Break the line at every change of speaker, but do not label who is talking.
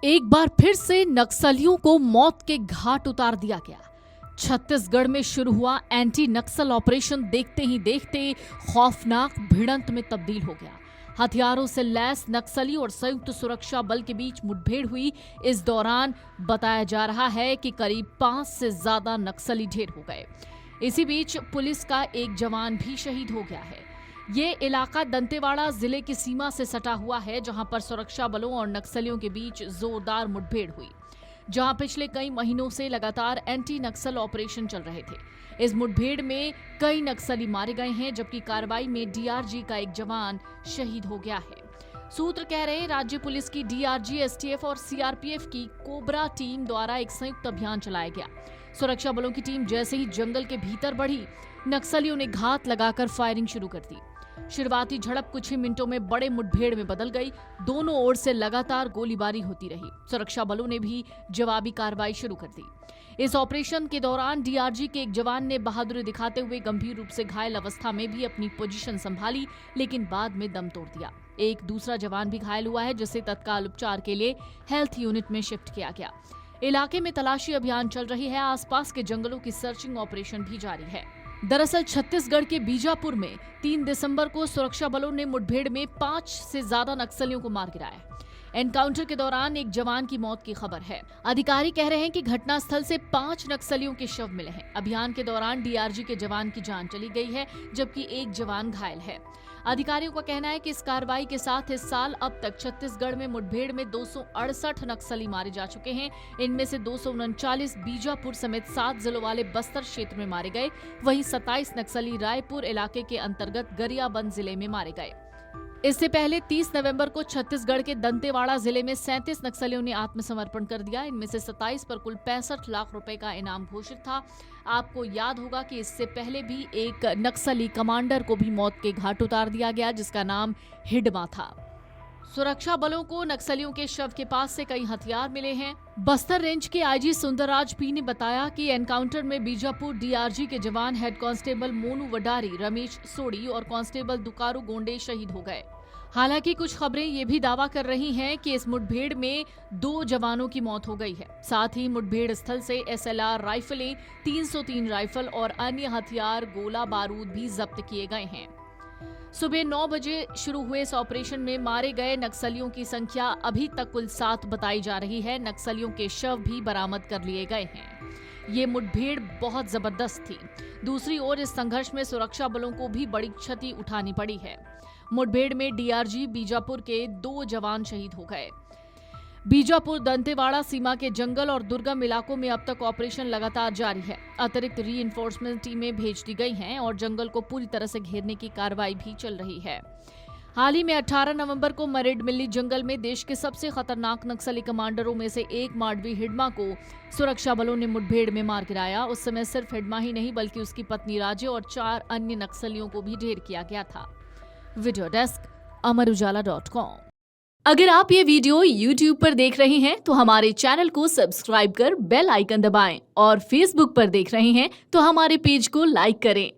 एक बार फिर से नक्सलियों को मौत के घाट उतार दिया गया। छत्तीसगढ़ में शुरू हुआ एंटी नक्सल ऑपरेशन देखते ही देखते खौफनाक भिड़ंत में तब्दील हो गया। हथियारों से लैस नक्सली और संयुक्त सुरक्षा बल के बीच मुठभेड़ हुई। इस दौरान बताया जा रहा है कि करीब 5 से ज्यादा नक्सली ढेर हो गए। इसी बीच पुलिस का एक जवान भी शहीद हो गया है। ये इलाका दंतेवाड़ा जिले की सीमा से सटा हुआ है, जहां पर सुरक्षा बलों और नक्सलियों के बीच जोरदार मुठभेड़ हुई, जहां पिछले कई महीनों से लगातार एंटी नक्सल ऑपरेशन चल रहे थे। इस मुठभेड़ में कई नक्सली मारे गए हैं, जबकि कार्रवाई में डीआरजी का एक जवान शहीद हो गया है। सूत्र कह रहे हैं राज्य पुलिस की डीआरजी, एसटीएफ और सीआरपीएफ की कोबरा टीम द्वारा एक संयुक्त अभियान चलाया गया। सुरक्षा बलों की टीम जैसे ही जंगल के भीतर बढ़ी, नक्सलियों ने घात लगाकर फायरिंग शुरू कर दी। शुरुआती झड़प कुछ ही मिनटों में बड़े मुठभेड़ में बदल गई। दोनों ओर से लगातार गोलीबारी होती रही। सुरक्षा बलों ने भी जवाबी कार्रवाई शुरू कर दी। इस ऑपरेशन के दौरान डीआरजी के एक जवान ने बहादुरी दिखाते हुए गंभीर रूप से घायल अवस्था में भी अपनी पोजीशन संभाली, लेकिन बाद में दम तोड़ दिया। एक दूसरा जवान भी घायल हुआ है, जिसे तत्काल उपचार के लिए हेल्थ यूनिट में शिफ्ट किया गया। इलाके में तलाशी अभियान चल रही है। आसपास के जंगलों की सर्चिंग ऑपरेशन भी जारी है। दरअसल छत्तीसगढ़ के बीजापुर में 3 दिसंबर को सुरक्षा बलों ने मुठभेड़ में 5 से ज्यादा नक्सलियों को मार गिराया। एनकाउंटर के दौरान एक जवान की मौत की खबर है। अधिकारी कह रहे हैं कि घटनास्थल से 5 नक्सलियों के शव मिले हैं। अभियान के दौरान डीआरजी के जवान की जान चली गई है, जबकि एक जवान घायल है। अधिकारियों का कहना है कि इस कार्रवाई के साथ इस साल अब तक छत्तीसगढ़ में मुठभेड़ में 268 नक्सली मारे जा चुके हैं। इनमें से 239 बीजापुर समेत 7 जिलों वाले बस्तर क्षेत्र में मारे गए। वहीं 27 नक्सली रायपुर इलाके के अंतर्गत गरियाबंद जिले में मारे गए। इससे पहले 30 नवंबर को छत्तीसगढ़ के दंतेवाड़ा जिले में 37 नक्सलियों ने आत्मसमर्पण कर दिया। इनमें से 27 पर कुल 65 लाख रुपए का इनाम घोषित था। आपको याद होगा कि इससे पहले भी एक नक्सली कमांडर को भी मौत के घाट उतार दिया गया, जिसका नाम हिडमा था। सुरक्षा बलों को नक्सलियों के शव के पास से कई हथियार मिले हैं। बस्तर रेंज के आईजी सुंदरराज पी ने बताया कि एनकाउंटर में बीजापुर डीआरजी के जवान हेड कांस्टेबल मोनू वडारी, रमेश सोडी और कांस्टेबल दुकारू गोंडे शहीद हो गए। हालांकि कुछ खबरें ये भी दावा कर रही हैं कि इस मुठभेड़ में 2 जवानों की मौत हो गई है। साथ ही मुठभेड़ स्थल से एसएलआर राइफलें, 303 राइफल और अन्य हथियार, गोला बारूद भी जब्त किए गए हैं। सुबह 9 बजे शुरू हुए इस ऑपरेशन में मारे गए नक्सलियों की संख्या अभी तक कुल 7 बताई जा रही है। नक्सलियों के शव भी बरामद कर लिए गए हैं। ये मुठभेड़ बहुत जबरदस्त थी। दूसरी ओर इस संघर्ष में सुरक्षा बलों को भी बड़ी क्षति उठानी पड़ी है। मुठभेड़ में डीआरजी बीजापुर के 2 जवान शहीद हो गए। बीजापुर दंतेवाड़ा सीमा के जंगल और दुर्गम इलाकों में अब तक ऑपरेशन लगातार जारी है। अतिरिक्त रीइंफोर्समेंट टीमें भेज दी गई हैं और जंगल को पूरी तरह से घेरने की कार्रवाई भी चल रही है। हाल ही में 18 नवंबर को मरेड मिल्ली जंगल में देश के सबसे खतरनाक नक्सली कमांडरों में से एक माडवी हिडमा को सुरक्षा बलों ने मुठभेड़ में मार गिराया। उस समय सिर्फ हिडमा ही नहीं, बल्कि उसकी पत्नी राजे और 4 अन्य नक्सलियों को भी ढेर किया गया था। वीडियो डेस्क अमरउजाला.com। अगर आप ये वीडियो YouTube पर देख रहे हैं तो हमारे चैनल को सब्सक्राइब कर बेल आइकन दबाएं, और Facebook पर देख रहे हैं तो हमारे पेज को लाइक करें।